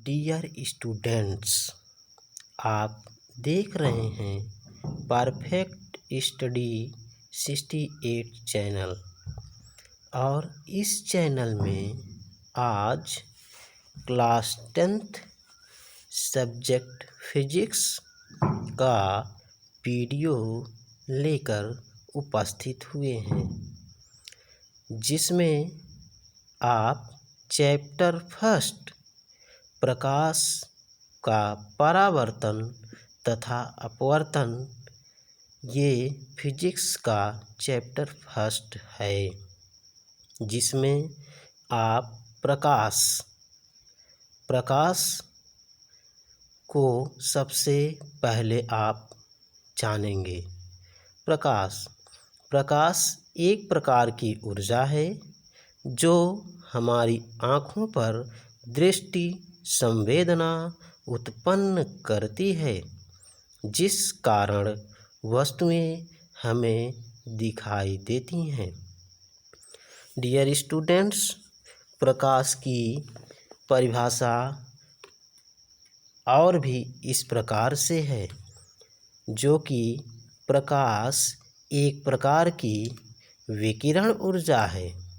Dear students, आप देख रहे हैं परफेक्ट स्टडी 68 चैनल। और इस चैनल में आज क्लास 10th सब्जेक्ट फिजिक्स का वीडियो लेकर उपस्थित हुए हैं, जिसमें आप चैप्टर फर्स्ट प्रकाश का परावर्तन तथा अपवर्तन, ये फिजिक्स का चैप्टर फर्स्ट है, जिसमें आप प्रकाश को सबसे पहले आप जानेंगे। प्रकाश एक प्रकार की ऊर्जा है जो हमारी आँखों पर दृष्टि संवेदना उत्पन्न करती है, जिस कारण वस्तुएं हमें दिखाई देती हैं। डियर स्टूडेंट्स, प्रकाश की परिभाषा और भी इस प्रकार से है, जो कि प्रकाश एक प्रकार की विकिरण ऊर्जा है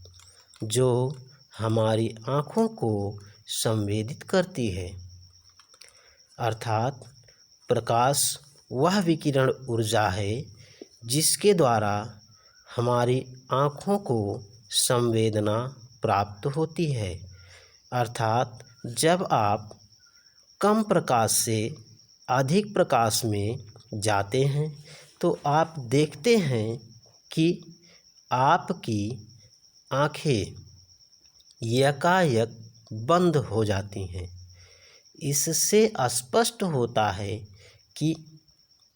जो हमारी आँखों को संवेदित करती है। अर्थात प्रकाश वह विकिरण ऊर्जा है जिसके द्वारा हमारी आँखों को संवेदना प्राप्त होती है। अर्थात जब आप कम प्रकाश से अधिक प्रकाश में जाते हैं तो आप देखते हैं कि आपकी आँखें एकाएक बंद हो जाती हैं। इससे स्पष्ट होता है कि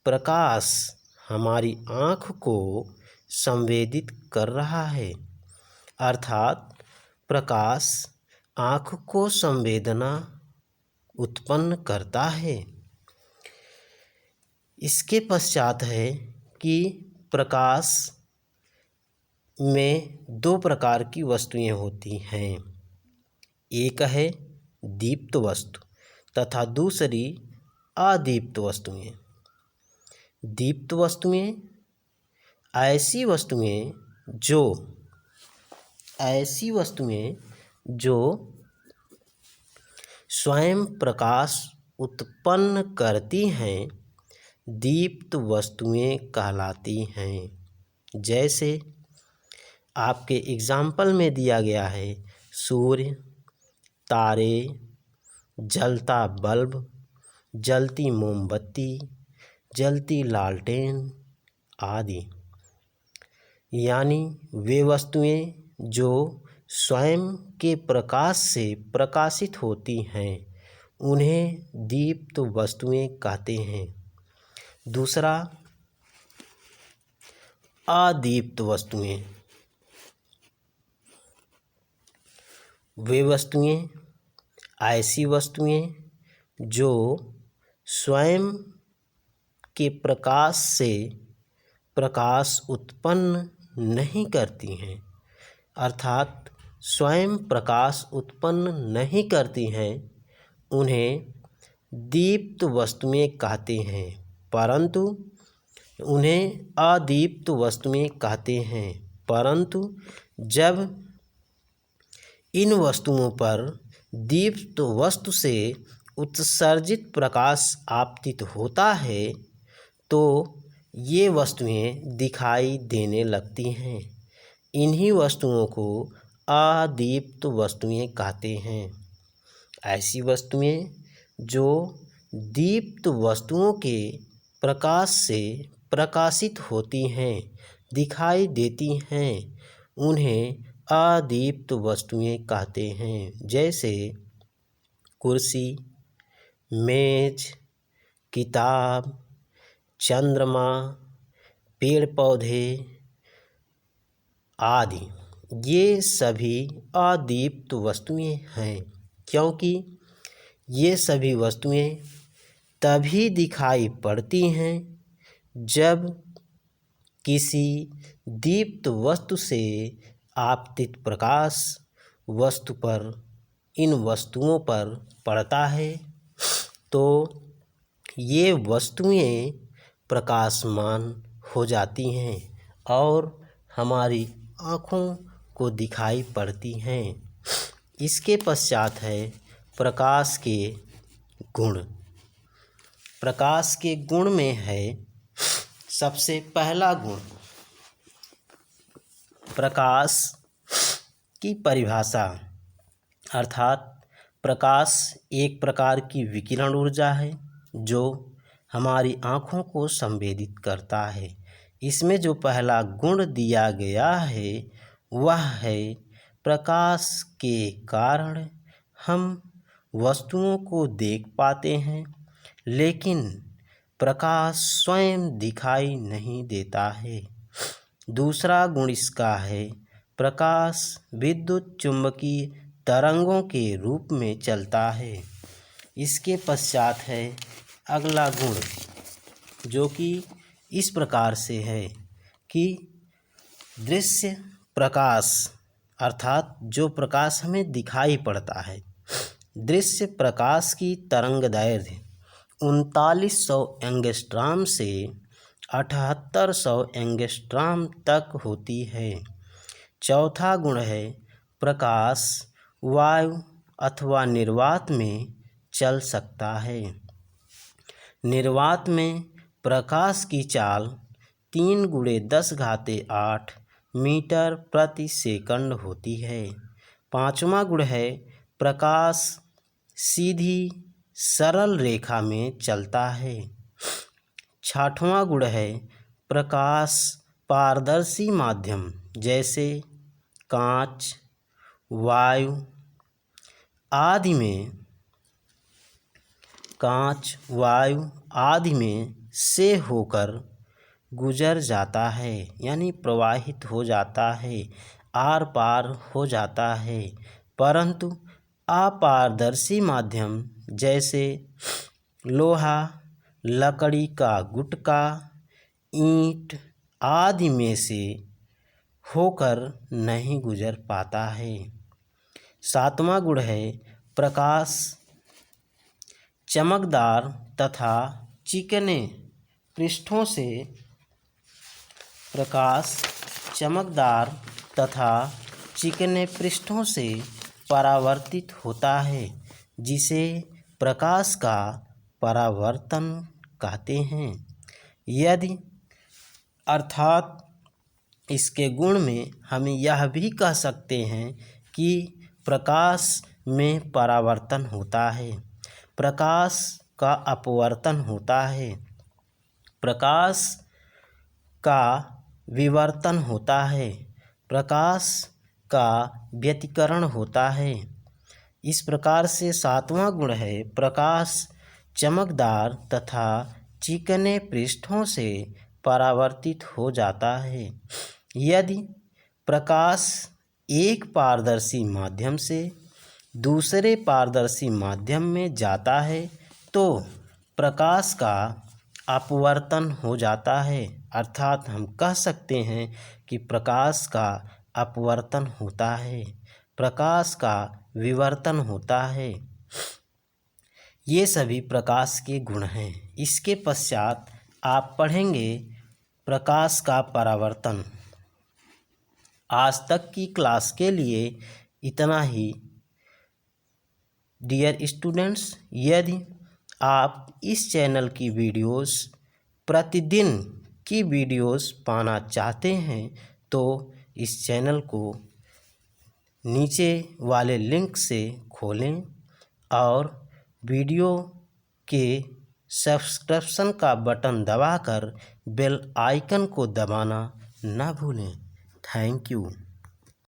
प्रकाश हमारी आँख को संवेदित कर रहा है। अर्थात प्रकाश आँख को संवेदना उत्पन्न करता है। इसके पश्चात है कि प्रकाश में दो प्रकार की वस्तुएं होती हैं। एक है दीप्त वस्तु तथा दूसरी अदीप्त वस्तुएं। दीप्त वस्तुएं ऐसी वस्तुएं जो स्वयं प्रकाश उत्पन्न करती हैं, दीप्त वस्तुएं कहलाती हैं। जैसे आपके एग्जाम्पल में दिया गया है सूर्य, तारे, जलता बल्ब, जलती मोमबत्ती, जलती लालटेन आदि। यानी वे वस्तुएं जो स्वयं के प्रकाश से प्रकाशित होती हैं, उन्हें दीप्त वस्तुएं कहते हैं। दूसरा अदीप्त वस्तुएं। वे वस्तुएं ऐसी वस्तुएं जो स्वयं के प्रकाश से प्रकाश उत्पन्न नहीं करती हैं। अर्थात स्वयं प्रकाश उत्पन्न नहीं करती हैं, उन्हें दीप्त वस्तुएं कहते हैं, परंतु उन्हें अदीप्त वस्तुएं कहते हैं। परंतु जब इन वस्तुओं पर दीप्त वस्तु से उत्सर्जित प्रकाश आपतित होता है तो ये वस्तुएं दिखाई देने लगती हैं। इन्हीं वस्तुओं को अदीप्त वस्तुएं कहते हैं। ऐसी वस्तुएं जो दीप्त वस्तुओं के प्रकाश से प्रकाशित होती हैं, दिखाई देती हैं, उन्हें अदीप्त वस्तुएं कहते हैं। जैसे कुर्सी, मेज, किताब, चंद्रमा, पेड़ पौधे आदि। ये सभी अदीप्त वस्तुएं हैं, क्योंकि ये सभी वस्तुएं तभी दिखाई पड़ती हैं जब किसी दीप्त वस्तु से आपतित प्रकाश वस्तु पर इन वस्तुओं पर पड़ता है तो ये वस्तुएं प्रकाशमान हो जाती हैं और हमारी आँखों को दिखाई पड़ती हैं। इसके पश्चात है प्रकाश के गुण। प्रकाश के गुण में है सबसे पहला गुण प्रकाश की परिभाषा, अर्थात प्रकाश एक प्रकार की विकिरण ऊर्जा है जो हमारी आँखों को संवेदित करता है। इसमें जो पहला गुण दिया गया है वह है प्रकाश के कारण हम वस्तुओं को देख पाते हैं, लेकिन प्रकाश स्वयं दिखाई नहीं देता है। दूसरा गुण इसका है प्रकाश विद्युत चुम्बकीय तरंगों के रूप में चलता है। इसके पश्चात है अगला गुण जो कि इस प्रकार से है कि दृश्य प्रकाश, अर्थात जो प्रकाश हमें दिखाई पड़ता है, दृश्य प्रकाश की तरंगदैर्घ्य 3900 एंगस्ट्रॉम से 7800 एंगस्ट्रॉम तक होती है। चौथा गुण है प्रकाश वायु अथवा निर्वात में चल सकता है। निर्वात में प्रकाश की चाल 3 × 10⁸ मीटर प्रति सेकंड होती है। पाँचवा गुण है प्रकाश सीधी सरल रेखा में चलता है। छठवां गुण है प्रकाश पारदर्शी माध्यम जैसे कांच, वायु आदि में से होकर गुजर जाता है, यानी प्रवाहित हो जाता है, आर पार हो जाता है। परंतु अपारदर्शी माध्यम जैसे लोहा, लकड़ी का गुटका, ईंट आदि में से होकर नहीं गुजर पाता है। सातवां गुण है प्रकाश चमकदार तथा चिकने पृष्ठों से परावर्तित होता है, जिसे प्रकाश का परावर्तन कहते हैं। अर्थात इसके गुण में हम यह भी कह सकते हैं कि प्रकाश में परावर्तन होता है, प्रकाश का अपवर्तन होता है, प्रकाश का विवर्तन होता है, प्रकाश का व्यतिकरण होता है। इस प्रकार से सातवां गुण है प्रकाश चमकदार तथा चिकने पृष्ठों से परावर्तित हो जाता है। यदि प्रकाश एक पारदर्शी माध्यम से दूसरे पारदर्शी माध्यम में जाता है तो प्रकाश का अपवर्तन हो जाता है, अर्थात हम कह सकते हैं कि प्रकाश का अपवर्तन होता है, प्रकाश का विवर्तन होता है। ये सभी प्रकाश के गुण हैं। इसके पश्चात आप पढ़ेंगे प्रकाश का परावर्तन। आज तक की क्लास के लिए इतना ही। डियर स्टूडेंट्स, यदि आप इस चैनल की वीडियोस प्रतिदिन की वीडियोस पाना चाहते हैं तो इस चैनल को नीचे वाले लिंक से खोलें और वीडियो के सब्सक्रिप्शन का बटन दबाकर बेल आइकन को दबाना ना भूलें। Thank you.